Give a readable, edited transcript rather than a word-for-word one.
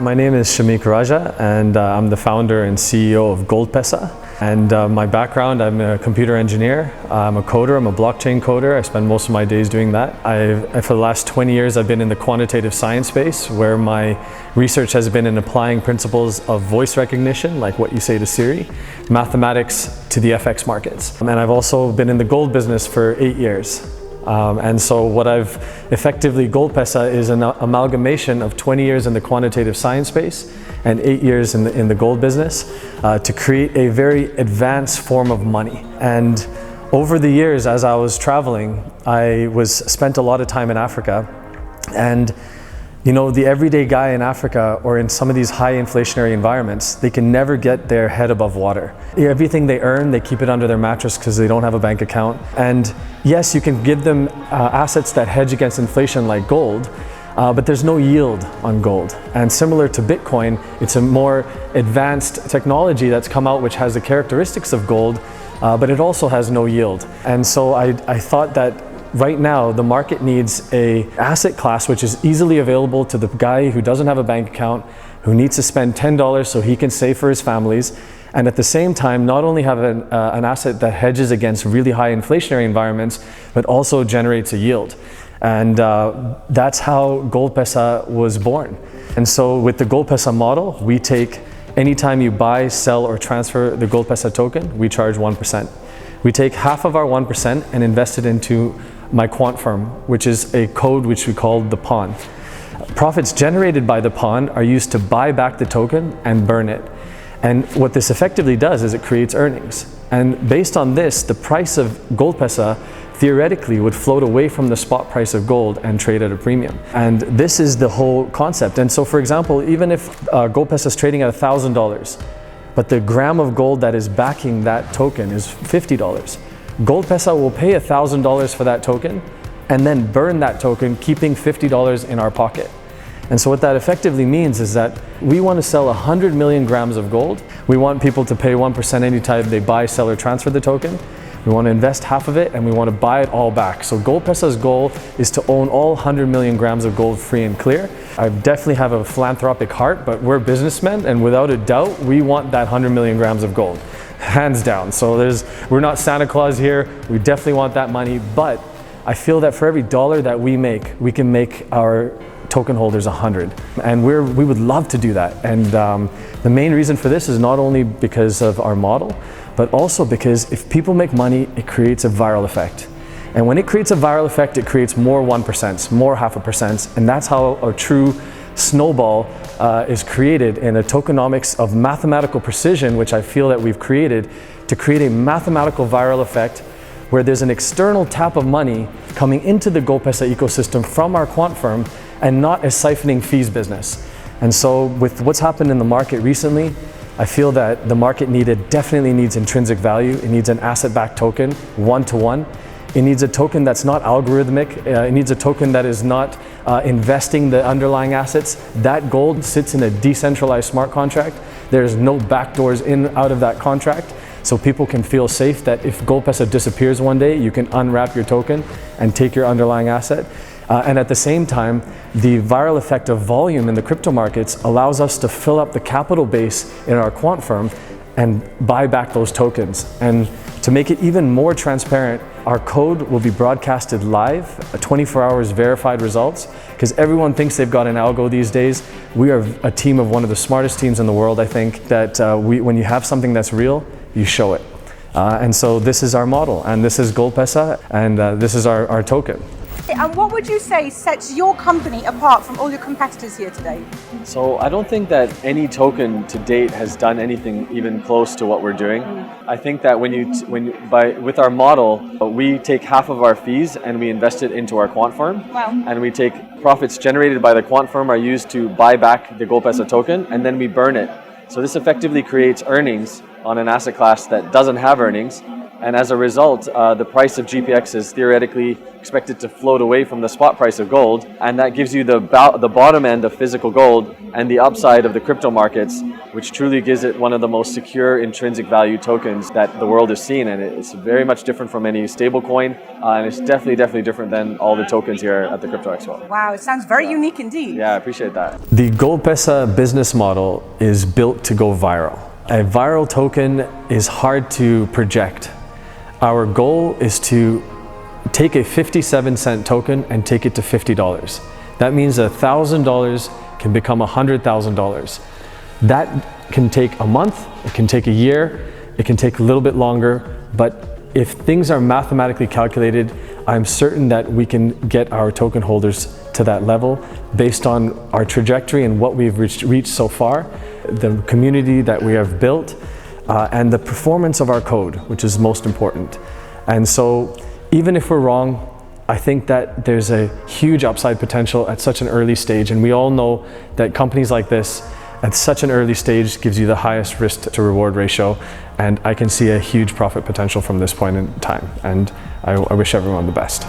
My name is Shamik Raja, and I'm the founder and CEO of GoldPesa. And my background, I'm a computer engineer, I'm a coder, I'm a blockchain coder. I spend most of my days doing that. For the last 20 years, I've been in the quantitative science space, where my research has been in applying principles of voice recognition, like what you say to Siri, mathematics to the FX markets. And I've also been in the gold business for 8 years. And so what GoldPesa is an amalgamation of 20 years in the quantitative science space and 8 years in the gold business to create a very advanced form of money. And over the years, as I was traveling, I spent a lot of time in Africa. And you know, the everyday guy in Africa or in some of these high inflationary environments, they can never get their head above water. Everything they earn, they keep it under their mattress because they don't have a bank account. And yes, you can give them assets that hedge against inflation like gold, but there's no yield on gold. And similar to Bitcoin, it's a more advanced technology that's come out which has the characteristics of gold, but it also has no yield. And so I thought that right now, the market needs an asset class which is easily available to the guy who doesn't have a bank account, who needs to spend $10 so he can save for his families, and at the same time, not only have an asset that hedges against really high inflationary environments, but also generates a yield. And that's how GoldPesa was born. And so with the GoldPesa model, we take anytime you buy, sell, or transfer the GoldPesa token, we charge 1%. We take half of our 1% and invest it into my quant firm, which is a code which we call the pawn. Profits generated by the pawn are used to buy back the token and burn it. And what this effectively does is it creates earnings. And based on this, the price of GoldPesa theoretically would float away from the spot price of gold and trade at a premium. And this is the whole concept. And so, for example, even if GoldPesa is trading at $1,000, but the gram of gold that is backing that token is $50, GoldPesa will pay $1,000 for that token and then burn that token, keeping $50 in our pocket. And so what that effectively means is that we want to sell 100 million grams of gold. We want people to pay 1% anytime they buy, sell, or transfer the token. We want to invest half of it and we want to buy it all back. So GoldPesa's goal is to own all 100 million grams of gold free and clear. I definitely have a philanthropic heart, but we're businessmen, and without a doubt, we want that 100 million grams of gold. Hands down. So we're not Santa Claus here. We definitely want that money, but I feel that for every dollar that we make, we can make our token holders 100. And we would love to do that. And the main reason for this is not only because of our model, but also because if people make money, it creates a viral effect. And when it creates a viral effect, it creates more 1%, more 0.5%, and that's how a true snowball is created in a tokenomics of mathematical precision, which I feel that we've created to create a mathematical viral effect where there's an external tap of money coming into the GoldPesa ecosystem from our quant firm and not a siphoning fees business. And so with what's happened in the market recently, I feel that the market definitely needs intrinsic value. It needs an asset-backed token, one-to-one. It needs a token that's not algorithmic. It needs a token that is not investing the underlying assets. That gold sits in a decentralized smart contract. There's no backdoors in out of that contract. So people can feel safe that if GoldPesa disappears one day, you can unwrap your token and take your underlying asset. And at the same time, the viral effect of volume in the crypto markets allows us to fill up the capital base in our quant firm and buy back those tokens. And to make it even more transparent, our code will be broadcasted live, 24 hours verified results, because everyone thinks they've got an algo these days. We are a team of one of the smartest teams in the world. I think that when you have something that's real, you show it. And so this is our model, and this is GoldPesa, and this is our token. And what would you say sets your company apart from all your competitors here today? So I don't think that any token to date has done anything even close to what we're doing. I think that with our model, we take half of our fees and we invest it into our quant firm. Wow. And we take profits generated by the quant firm are used to buy back the GoldPesa token, and then we burn it. So this effectively creates earnings on an asset class that doesn't have earnings, And as a result, the price of GPX is theoretically expected to float away from the spot price of gold, and that gives you the bottom end of physical gold and the upside of the crypto markets, which truly gives it one of the most secure intrinsic value tokens that the world has seen. And it's very much different from any stable coin, and it's definitely different than all the tokens here at the Crypto Expo. Wow, it sounds very unique indeed. Yeah, I appreciate that. The GoldPesa business model is built to go viral. A viral token is hard to project. Our goal is to take a 57-cent token and take it to $50. That means $1,000 can become $100,000. That can take a month, it can take a year, it can take a little bit longer, but if things are mathematically calculated, I'm certain that we can get our token holders to that level based on our trajectory and what we've reached so far, the community that we have built, and the performance of our code, which is most important. And so even if we're wrong, I think that there's a huge upside potential at such an early stage, and we all know that companies like this at such an early stage gives you the highest risk to reward ratio, and I can see a huge profit potential from this point in time, and I wish everyone the best.